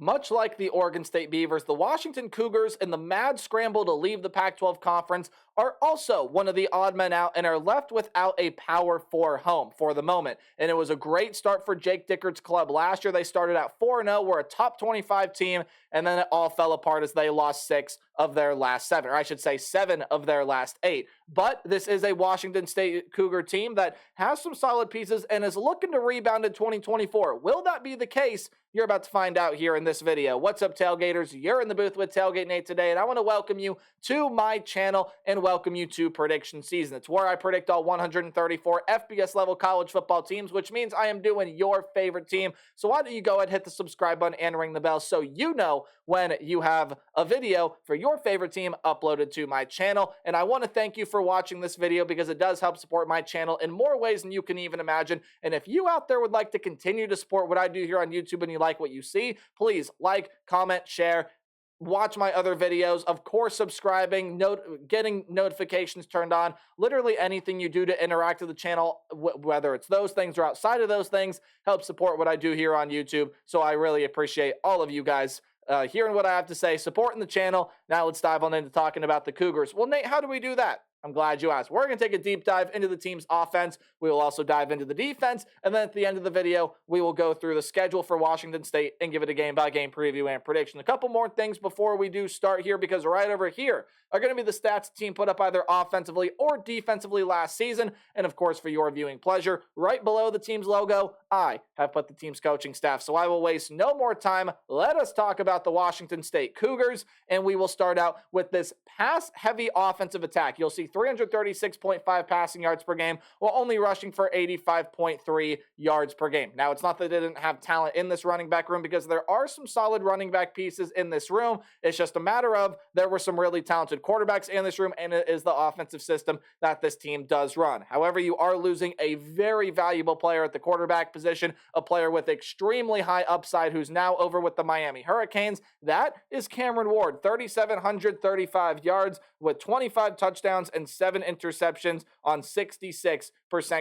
Much like the Oregon State Beavers, the Washington Cougars, in the mad scramble to leave the Pac 12 conference, are also one of the odd men out and are left without a Power 4 home for the moment. And it was a great start for Jake Dickert's club. Last year, they started out 4-0, were a top 25 team, and then it all fell apart as they lost 6 of their last 7, or I should say 7 of their last 8. But this is a Washington State Cougar team that has some solid pieces and is looking to rebound in 2024. Will that be the case? You're about to find out here in this video. What's up, Tailgaters? You're in the booth with Tailgate Nate today, and I want to welcome you to my channel and welcome you to Prediction Season. It's where I predict all 134 FBS level college football teams, which means I am doing your favorite team. So why don't you go ahead and hit the subscribe button and ring the bell so you know when you have a video for your favorite team uploaded to my channel. And I want to thank you for watching this video because it does help support my channel in more ways than you can even imagine. And if you out there would like to continue to support what I do here on YouTube and you like what you see, please like, comment, share, watch my other videos, of course subscribing, getting notifications turned on, literally anything you do to interact with the channel, whether it's those things or outside of those things, help support what I do here on YouTube. So I really appreciate all of you guys hearing what I have to say, supporting the channel. Now let's dive on into talking about the Cougars. Well, Nate, how do we do that? I'm glad you asked. We're going to take a deep dive into the team's offense. We will also dive into the defense. And then at the end of the video, we will go through the schedule for Washington State and give it a game-by-game preview and prediction. A couple more things before we do start here, because right over here are going to be the stats the team put up either offensively or defensively last season. And of course, for your viewing pleasure, right below the team's logo, I have put the team's coaching staff. So I will waste no more time. Let us talk about the Washington State Cougars. And we will start out with this pass-heavy offensive attack. You'll see 336.5 passing yards per game, while only rushing for 85.3 yards per game. Now, it's not that they didn't have talent in this running back room, because there are some solid running back pieces in this room. It's just a matter of there were some really talented quarterbacks in this room, and it is the offensive system that this team does run. However, you are losing a very valuable player at the quarterback position, a player with extremely high upside who's now over with the Miami Hurricanes. That is Cameron Ward, 3,735 yards with 25 touchdowns and 7 interceptions on 66%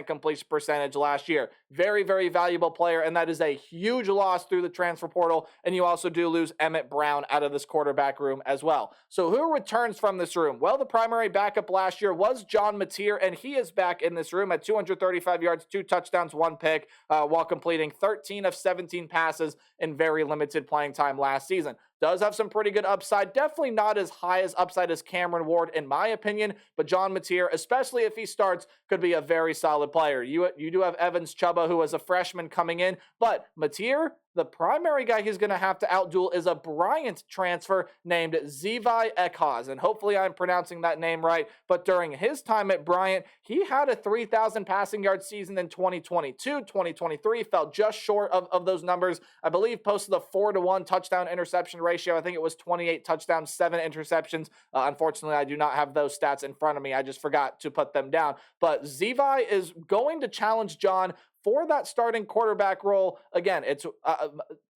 completion percentage last year. Very, very valuable player, and that is a huge loss through the transfer portal. And you also do lose Emmett Brown out of this quarterback room as well. So who returns from this room? Well, the primary backup last year was John Mateer, and he is back in this room at 235 yards, 2 touchdowns, 1 pick, while completing 13 of 17 passes in very limited playing time last season. Does have some pretty good upside. Definitely not as high as upside as Cameron Ward, in my opinion, but John Mateer, especially if he starts, could be a very solid player. You do have Evans Chuba, who is a freshman coming in, but Mateer, the primary guy he's going to have to outduel is a Bryant transfer named Zevi Eckhaus, and hopefully I'm pronouncing that name right, but during his time at Bryant, he had a 3,000 passing yard season in 2022. 2023 fell just short of those numbers. I believe posted a 4-to-1 touchdown interception ratio. I think it was 28 touchdowns, 7 interceptions. Unfortunately, I do not have those stats in front of me. I just forgot to put them down. But Zevi is going to challenge John for that starting quarterback role. Again, it's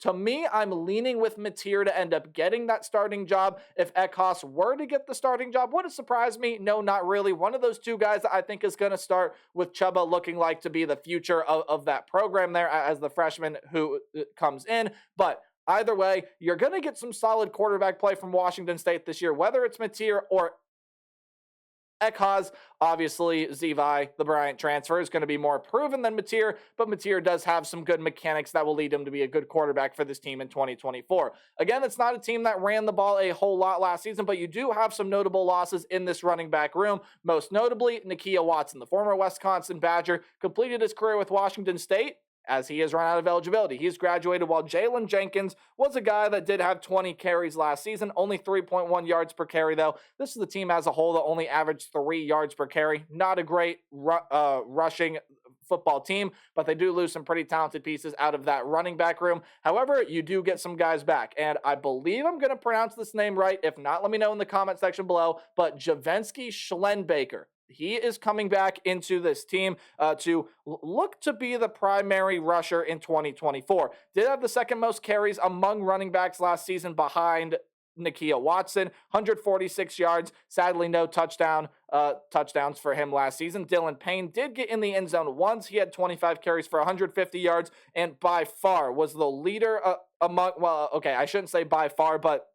to me, I'm leaning with Mateer to end up getting that starting job. If Eckhaus were to get the starting job, would it surprise me? No, not really. One of those two guys that I think is going to start, with Chuba looking like to be the future of that program there as the freshman who comes in. But either way, you're going to get some solid quarterback play from Washington State this year, whether it's Mateer or Eckhaus. Obviously, Zevi, the Bryant transfer, is going to be more proven than Mateer, but Mateer does have some good mechanics that will lead him to be a good quarterback for this team in 2024. Again, it's not a team that ran the ball a whole lot last season, but you do have some notable losses in this running back room, most notably Nakia Watson, the former Wisconsin Badger, completed his career with Washington State as he has run out of eligibility. He's graduated, while Jalen Jenkins was a guy that did have 20 carries last season, only 3.1 yards per carry, though. This is the team as a whole that only averaged 3 yards per carry. Not a great rushing football team, but they do lose some pretty talented pieces out of that running back room. However, you do get some guys back, and I believe I'm going to pronounce this name right. If not, let me know in the comment section below, but Javensky Schlenbaker. He is coming back into this team to look to be the primary rusher in 2024. Did have the second most carries among running backs last season behind Nakia Watson, 146 yards. Sadly, no touchdowns for him last season. Dylan Payne did get in the end zone once. He had 25 carries for 150 yards and by far was the leader I shouldn't say by far, but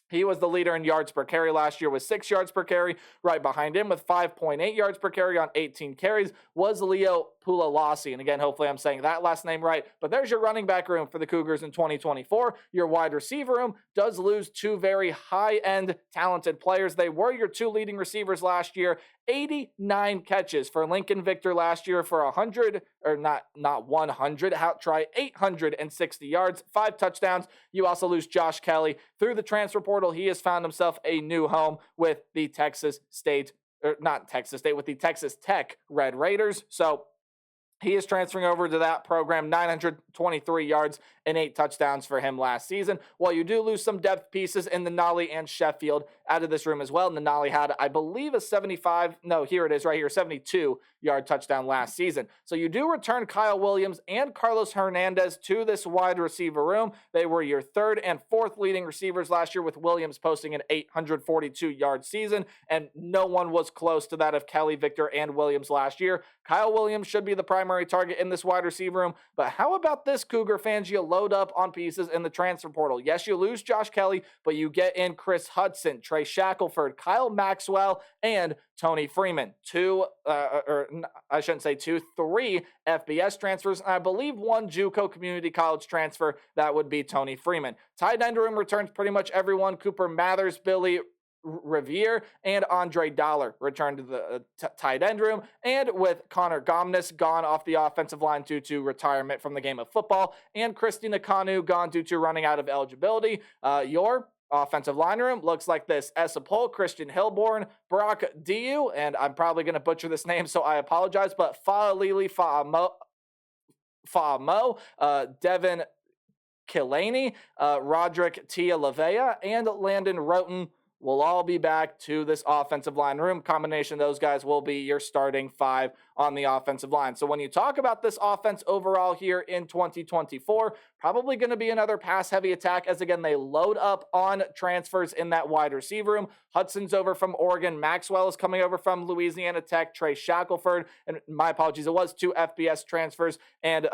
he was the leader in yards per carry last year with 6 yards per carry. Right behind him with 5.8 yards per carry on 18 carries was Leo Pulalasi. And again, hopefully I'm saying that last name right. But there's your running back room for the Cougars in 2024. Your wide receiver room does lose 2 very high-end talented players. They were your 2 leading receivers last year. 89 catches for Lincoln Victor last year for 100, or not 100, try 860 yards, 5 touchdowns. You also lose Josh Kelly through the transfer portal. He has found himself a new home with the Texas Tech Red Raiders. So he is transferring over to that program, 923 yards and 8 touchdowns for him last season. While you do lose some depth pieces in the Nolly and Sheffield out of this room as well. And the Nolly had, I believe, a 72-yard touchdown last season. So you do return Kyle Williams and Carlos Hernandez to this wide receiver room. They were your 3rd and 4th leading receivers last year, with Williams posting an 842-yard season, and no one was close to that of Kelly, Victor, and Williams last year. Kyle Williams should be the primary target in this wide receiver room, but how about this, Cougar fans? You load up on pieces in the transfer portal. Yes, you lose Josh Kelly, but you get in Chris Hudson, Trey Shackelford, Kyle Maxwell, and Tony Freeman. 3 FBS transfers, and I believe 1 JUCO community college transfer. That would be Tony Freeman. Tight end room returns pretty much everyone. Cooper Mathers, Billy Riviere, and Andre Dollar returned to the tight end room, and with Connor Gomnis gone off the offensive line due to retirement from the game of football, and Christina Kanu gone due to running out of eligibility. Your offensive line room looks like this: Essa Pohl, Christian Hilborn, Brock Diu, and I'm probably going to butcher this name, so I apologize, but Fa'alili Fa'amo, Devin Killaney, Roderick Tia Lavea, and Landon Roten will all be back to this offensive line room. Combination of those guys will be your starting 5 on the offensive line. So when you talk about this offense overall here in 2024, probably going to be another pass-heavy attack, as again, they load up on transfers in that wide receiver room. Hudson's over from Oregon. Maxwell is coming over from Louisiana Tech. Trey Shackelford, and my apologies, it was 2 FBS transfers, and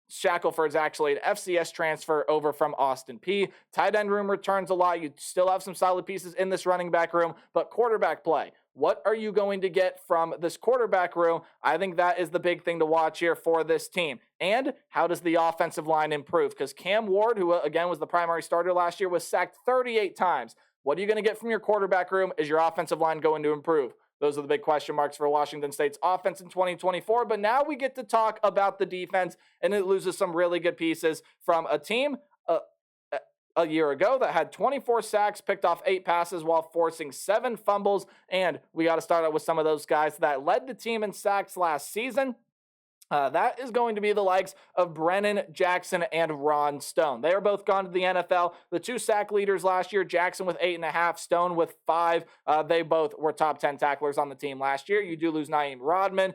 Shackelford's actually an FCS transfer over from Austin Peay. Tight end room returns a lot. You still have some solid pieces in this running back room, but quarterback play. What are you going to get from this quarterback room? I think that is the big thing to watch here for this team. And how does the offensive line improve? Because Cam Ward, who again was the primary starter last year, was sacked 38 times. What are you going to get from your quarterback room? Is your offensive line going to improve? Those are the big question marks for Washington State's offense in 2024. But now we get to talk about the defense, and it loses some really good pieces from a team a year ago that had 24 sacks, picked off 8 passes while forcing 7 fumbles. And we got to start out with some of those guys that led the team in sacks last season. That is going to be the likes of Brennan Jackson and Ron Stone. They are both gone to the NFL. The 2 sack leaders last year, Jackson with 8.5, Stone with 5. They both were top 10 tacklers on the team last year. You do lose Naeem Rodman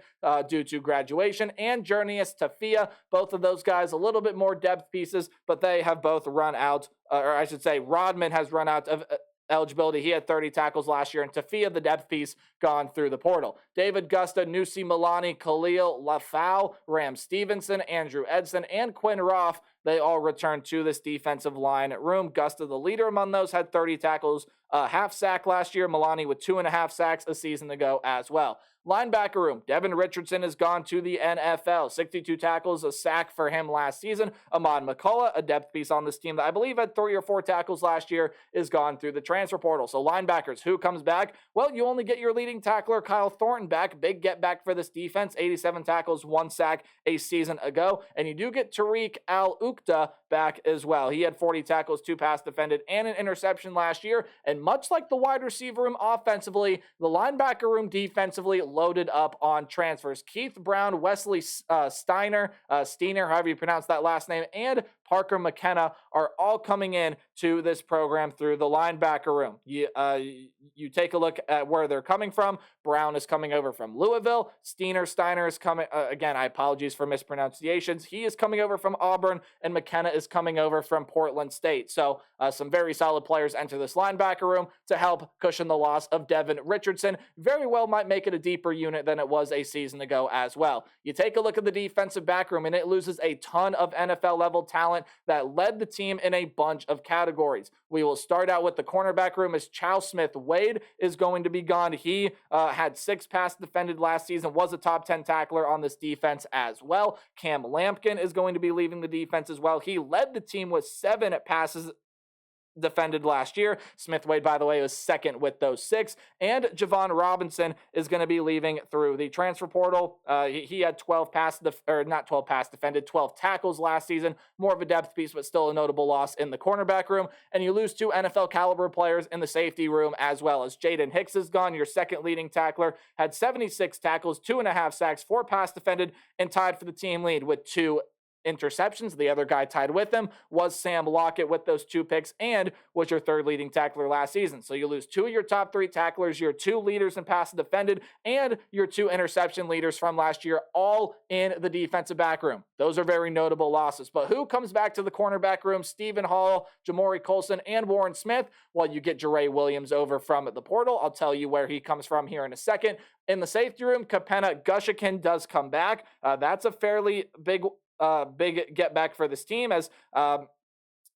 due to graduation, and Journeys Tafia. Both of those guys a little bit more depth pieces, but they have both run out, or I should say Rodman has run out of eligibility. He had 30 tackles last year, and Tafia, the depth piece, gone through the portal. David Gusta, Nusi Milani, Khalil Lafau, Ram Stevenson, Andrew Edson, and Quinn Roth, they all returned to this defensive line room. Gusta, the leader among those, had 30 tackles, half sack last year. Milani with 2.5 sacks a season ago as well. Linebacker room, Devin Richardson has gone to the NFL. 62 tackles, a sack for him last season. Ahmad McCullough, a depth piece on this team that I believe had 3 or 4 tackles last year, is gone through the transfer portal. So linebackers, who comes back? Well, you only get your leading tackler, Kyle Thornton, back. Big get back for this defense. 87 tackles, 1 sack a season ago. And you do get Tariq Al-Uqda back as well. He had 40 tackles, 2 pass defended, and an interception last year. And much like the wide receiver room offensively, the linebacker room defensively loaded up on transfers. Keith Brown, Wesley Steiner, however you pronounce that last name, and Parker McKenna are all coming in to this program through the linebacker room. You take a look at where they're coming from. Brown is coming over from Louisville. Steiner is coming, again, I apologize for mispronunciations. He is coming over from Auburn, and McKenna is coming over from Portland State. So some very solid players enter this linebacker room to help cushion the loss of Devin Richardson. Very well might make it a deeper unit than it was a season ago as well. You take a look at the defensive back room, and it loses a ton of NFL level talent that led the team in a bunch of categories. We will start out with the cornerback room as Chow Smith Wade is going to be gone. He had 6 pass defended last season, was a top 10 tackler on this defense as well. Cam Lampkin is going to be leaving the defense as well. He led the team with 7 passes defended last year. Smith Wade, by the way, was second with those 6. And Javon Robinson is going to be leaving through the transfer portal. He had 12 tackles last season. More of a depth piece, but still a notable loss in the cornerback room. And you lose 2 NFL caliber players in the safety room as well, as Jaden Hicks is gone. Your second leading tackler had 76 tackles, 2.5 sacks, 4 pass defended, and tied for the team lead with 2 interceptions. The other guy tied with him was Sam Lockett with those 2 picks and was your third leading tackler last season. So you lose 2 of your top 3 tacklers, your 2 leaders in pass defended, and your 2 interception leaders from last year, all in the defensive back room. Those are very notable losses. But who comes back to the cornerback room? Stephen Hall, Jamori Colson, and Warren Smith. Well, you get Jere Williams over from the portal. I'll tell you where he comes from here in a second. In the safety room, Kapena Gushikin does come back. That's a fairly big get back for this team, as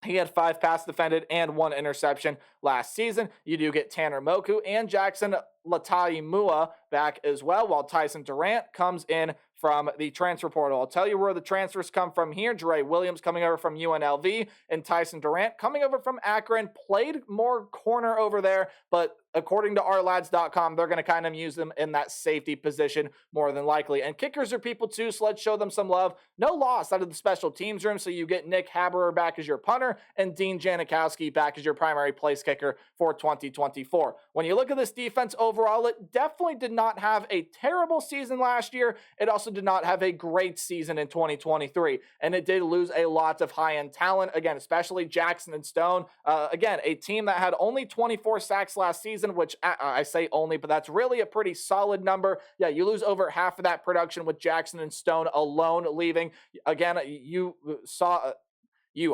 he had 5 pass defended and 1 interception last season. You do get Tanner Moku and Jackson Lataimua back as well, while Tyson Durant comes in from the transfer portal. I'll tell you where the transfers come from here. Jere Williams coming over from UNLV, and Tyson Durant coming over from Akron. Played more corner over there, but according to ourlads.com, they're going to kind of use them in that safety position more than likely. And kickers are people too, so let's show them some love. No loss out of the special teams room, so you get Nick Haberer back as your punter and Dean Janikowski back as your primary place kicker for 2024. When you look at this defense overall, it definitely did not have a terrible season last year. It also did not have a great season in 2023, and it did lose a lot of high-end talent, again, especially Jackson and Stone. Again, a team that had only 24 sacks last season, which I say only, but that's really a pretty solid number. Yeah, you lose over half of that production with Jackson and Stone alone leaving. Again, you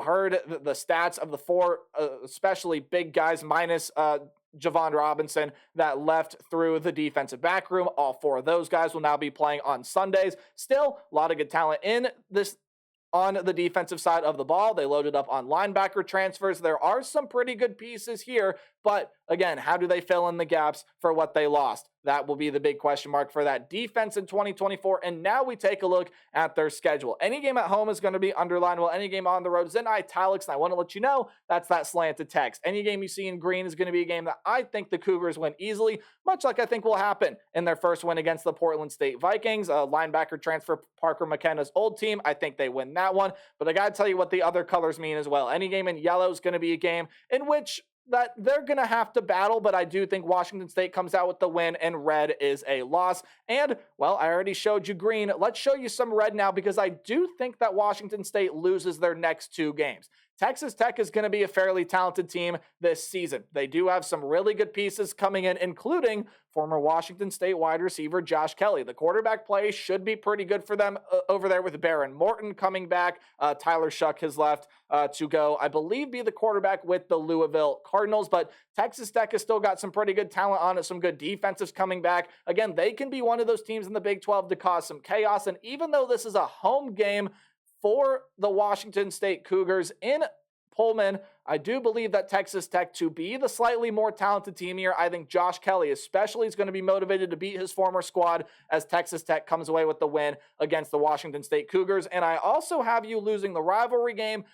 heard the stats of the 4, especially big guys, minus Javon Robinson, that left through the defensive back room. All 4 of those guys will now be playing on Sundays. Still, a lot of good talent in this on the defensive side of the ball. They loaded up on linebacker transfers. There are some pretty good pieces here, but again, how do they fill in the gaps for what they lost? That will be the big question mark for that defense in 2024. And now we take a look at their schedule. Any game at home is going to be underlined, while any game on the road is in italics. And I want to let you know that's that slanted text. Any game you see in green is going to be a game that I think the Cougars win easily, much like I think will happen in their first win against the Portland State Vikings. Linebacker transfer Parker McKenna's old team. I think they win that one. But I got to tell you what the other colors mean as well. Any game in yellow is going to be a game in which that they're going to have to battle, but I do think Washington State comes out with the win, and red is a loss. And, well, I already showed you green. Let's show you some red now, because I do think that Washington State loses their next 2 games. Texas Tech is going to be a fairly talented team this season. They do have some really good pieces coming in, including former Washington State wide receiver Josh Kelly. The quarterback play should be pretty good for them over there with Baron Morton coming back. Tyler Shuck has left to go, I believe, be the quarterback with the Louisville Cardinals. But Texas Tech has still got some pretty good talent on it, some good defensives coming back. Again, they can be one of those teams in the Big 12 to cause some chaos. And even though this is a home game for the Washington State Cougars in Pullman, I do believe that Texas Tech, to be the slightly more talented team here, I think Josh Kelly especially is going to be motivated to beat his former squad as Texas Tech comes away with the win against the Washington State Cougars. And I also have you losing the rivalry game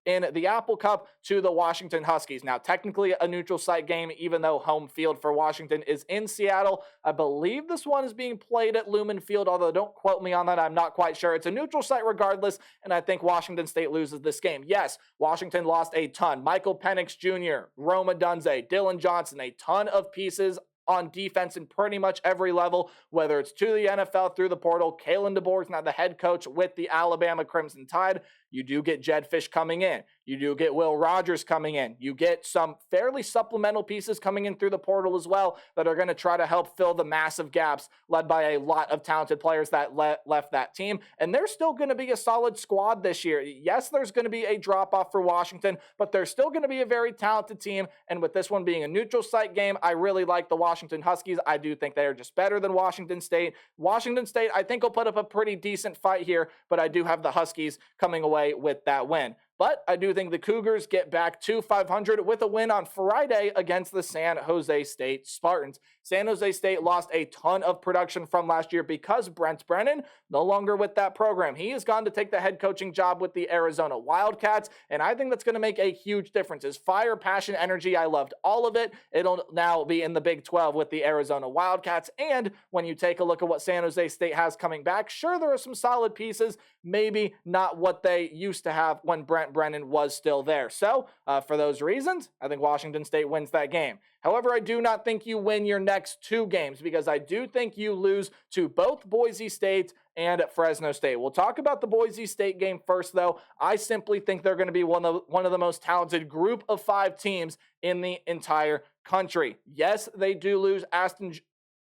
in the Apple Cup to the Washington Huskies. Now, technically a neutral site game, even though home field for Washington is in Seattle. I believe this one is being played at Lumen Field, although don't quote me on that. I'm not quite sure. It's a neutral site regardless, and I think Washington State loses this game. Yes, Washington lost a ton. Michael Penix Jr., Roma Dunze, Dylan Johnson, a ton of pieces on defense in pretty much every level, whether it's to the NFL through the portal. Kalen DeBoer is now the head coach with the Alabama Crimson Tide. You do get Jed Fish coming in. You do get Will Rogers coming in. You get some fairly supplemental pieces coming in through the portal as well that are going to try to help fill the massive gaps led by a lot of talented players that left that team. And there's still going to be a solid squad this year. Yes, there's going to be a drop-off for Washington, but there's still going to be a very talented team. And with this one being a neutral site game, I really like the Washington Huskies. I do think they are just better than Washington State. Washington State, I think, will put up a pretty decent fight here, but I do have the Huskies coming away with that win. But I do think the Cougars get back to 500 with a win on Friday against the San Jose State Spartans. San Jose State lost a ton of production from last year because Brent Brennan no longer with that program. He has gone to take the head coaching job with the Arizona Wildcats, and I think that's going to make a huge difference. His fire, passion, energy, I loved all of it. It'll now be in the Big 12 with the Arizona Wildcats, and when you take a look at what San Jose State has coming back, sure, there are some solid pieces, maybe not what they used to have when Brent Brennan was still there. So, for those reasons, I think Washington State wins that game. However, I do not think you win your next two games because I do think you lose to both Boise State and Fresno State. We'll talk about the Boise State game first, though. I simply think they're going to be one of the most talented group of 5 teams in the entire country. Yes, they do lose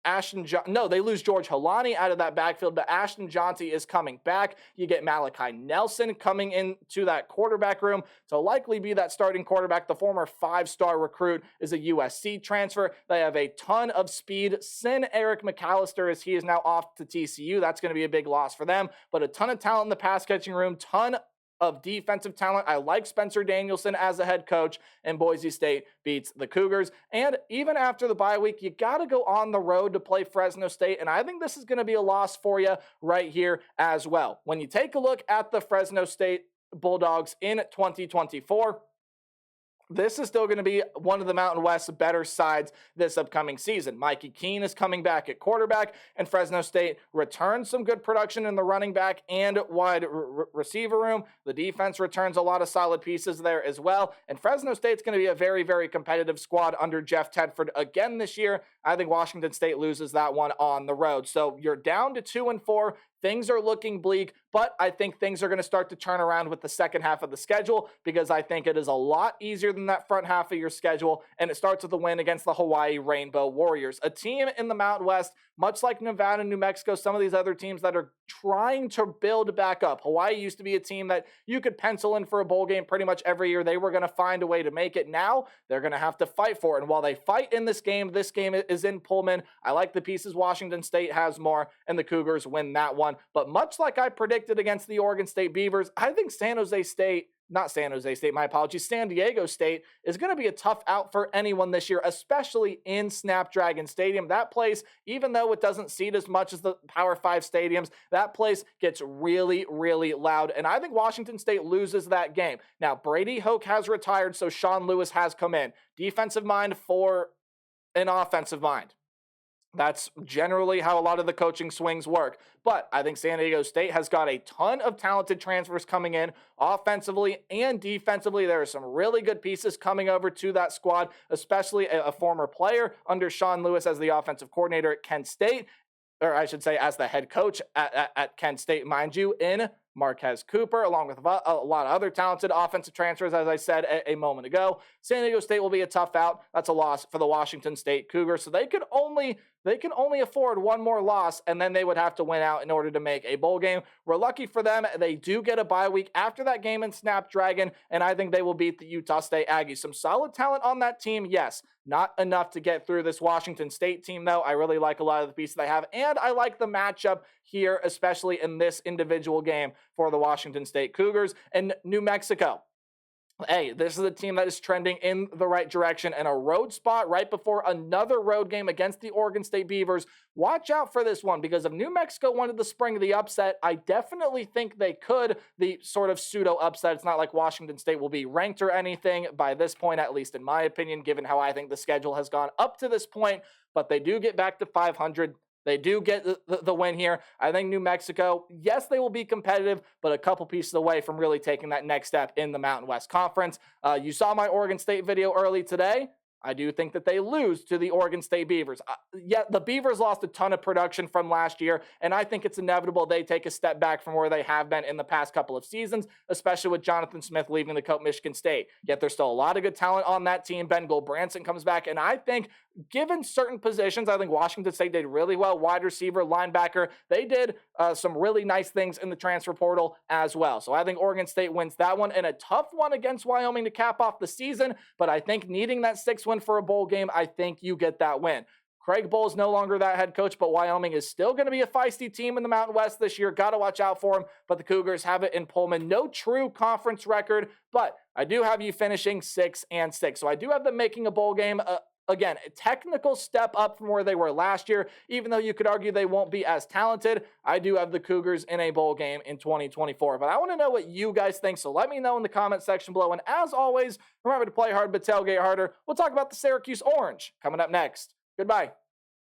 they lose George Halani out of that backfield, but Ashton Jaunty is coming back. You get Malachi Nelson coming into that quarterback room to likely be that starting quarterback. The former 5-star recruit is a USC transfer. They have a ton of speed. Sin Eric McAllister, as he is now off to TCU. That's going to be a big loss for them, but a ton of talent in the pass catching room, ton of defensive talent. I like Spencer Danielson as a head coach, and Boise State beats the Cougars. And even after the bye week, you got to go on the road to play Fresno State, and I think this is going to be a loss for you right here as well. When you take a look at the Fresno State Bulldogs in 2024, this is still going to be one of the Mountain West's better sides this upcoming season. Mikey Keene is coming back at quarterback, and Fresno State returns some good production in the running back and wide receiver room. The defense returns a lot of solid pieces there as well, and Fresno State's going to be a very, very competitive squad under Jeff Tedford again this year. I think Washington State loses that one on the road. So you're down to 2-4. Things are looking bleak, but I think things are going to start to turn around with the second half of the schedule because I think it is a lot easier than that front half of your schedule, and it starts with a win against the Hawaii Rainbow Warriors, a team in the Mountain West, much like Nevada, New Mexico, some of these other teams that are trying to build back up. Hawaii used to be a team that you could pencil in for a bowl game pretty much every year. They were going to find a way to make it. Now they're going to have to fight for it, and while they fight in this game is in Pullman. I like the pieces Washington State has more, and the Cougars win that one. But much like I predicted against the Oregon State Beavers, I think San Diego State is going to be a tough out for anyone this year, especially in Snapdragon Stadium. That place, even though it doesn't seat as much as the Power 5 stadiums, that place gets really, really loud, and I think Washington State loses that game. Now, Brady Hoke has retired, so Sean Lewis has come in. Defensive mind for an offensive mind. That's generally how a lot of the coaching swings work. But I think San Diego State has got a ton of talented transfers coming in offensively and defensively. There are some really good pieces coming over to that squad, especially a former player under Sean Lewis as the offensive coordinator at Kent State, or I should say as the head coach at Kent State, mind you, in Marquez Cooper, along with a lot of other talented offensive transfers, as I said a moment ago. San Diego State will be a tough out. That's a loss for the Washington State Cougars. So they can only afford one more loss, and then they would have to win out in order to make a bowl game. We're lucky for them. They do get a bye week after that game in Snapdragon, and I think they will beat the Utah State Aggies. Some solid talent on that team, yes. Not enough to get through this Washington State team, though. I really like a lot of the pieces they have, and I like the matchup here, especially in this individual game for the Washington State Cougars and New Mexico. Hey, this is a team that is trending in the right direction, and a road spot right before another road game against the Oregon State Beavers. Watch out for this one, because if New Mexico wanted to spring the upset, I definitely think they could. The sort of pseudo upset. It's not like Washington State will be ranked or anything by this point, at least in my opinion, given how I think the schedule has gone up to this point, but they do get back to 500. They do get the win here. I think New Mexico, yes, they will be competitive, but a couple pieces away from really taking that next step in the Mountain West Conference. You saw my Oregon State video early today. I do think that they lose to the Oregon State Beavers. Yet the Beavers lost a ton of production from last year, and I think it's inevitable they take a step back from where they have been in the past couple of seasons, especially with Jonathan Smith leaving to coach Michigan State. Yet there's still a lot of good talent on that team. Ben Branson comes back, and I think given certain positions, I think Washington State did really well. Wide receiver, linebacker, they did some really nice things in the transfer portal as well. So I think Oregon State wins that one, and a tough one against Wyoming to cap off the season. But I think needing that 6 win for a bowl game, I think you get that win. Craig Bohl is no longer that head coach, but Wyoming is still going to be a feisty team in the Mountain West this year. Got to watch out for them. But the Cougars have it in Pullman. No true conference record, but I do have you finishing 6-6. So I do have them making a bowl game. Again, a technical step up from where they were last year. Even though you could argue they won't be as talented, I do have the Cougars in a bowl game in 2024. But I want to know what you guys think, so let me know in the comment section below. And as always, remember to play hard but tailgate harder. We'll talk about the Syracuse Orange coming up next. Goodbye.